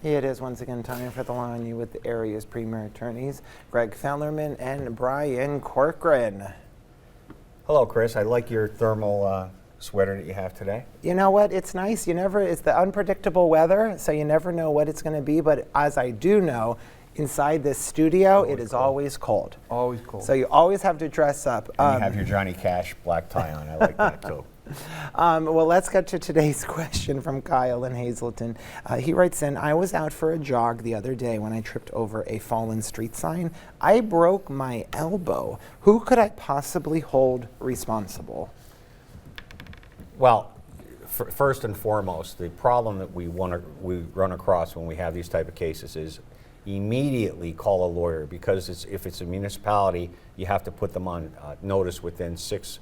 It is once again time for the Law on You with the area's premier attorneys, Greg Fellerman and Brian Corcoran. Hello, Chris. I like your thermal sweater that you have today. You know what? It's nice. It's the unpredictable weather, so you never know what it's going to be. But as I do know, inside this studio, it is always cold. Always cold. So you always have to dress up. And you have your Johnny Cash black tie on. I like that, too. Well, let's get to today's question from Kyle in Hazleton. He writes in, I was out for a jog the other day when I tripped over a fallen street sign. I broke my elbow. Who could I possibly hold responsible? Well, first and foremost, the problem that we run across when we have these type of cases is immediately call a lawyer, because if it's a municipality, you have to put them on notice within six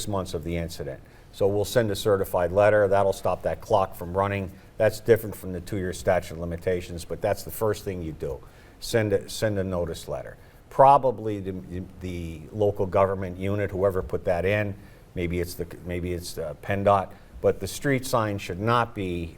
months of the incident. So we'll send a certified letter. That'll stop that clock from running. That's different from the 2-year statute of limitations, but that's the first thing you do. Send a notice letter. Probably the local government unit, whoever put that in, maybe it's PennDOT, but the street sign should not be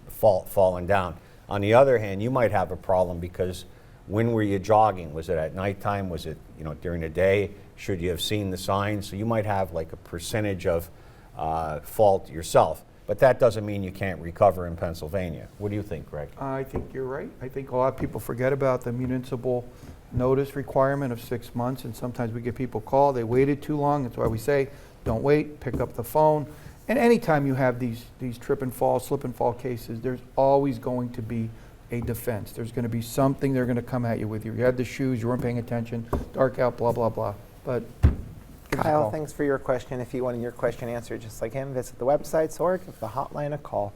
falling down. On the other hand, you might have a problem because when were you jogging? Was it at nighttime? Was it during the day? Should you have seen the sign? So you might have like a percentage of fault yourself, but that doesn't mean you can't recover in Pennsylvania. What do you think, Greg? I think you're right. I think a lot of people forget about the municipal notice requirement of 6 months, and sometimes we get people call, they waited too long. That's why we say, don't wait, pick up the phone. And anytime you have these trip and fall, slip and fall cases, there's always going to be a defense. There's going to be something they're going to come at you with. You had the shoes, you weren't paying attention, dark out, blah, blah, blah. But Kyle, thanks for your question. If you wanted your question answered just like him, visit the websites or give the hotline a call.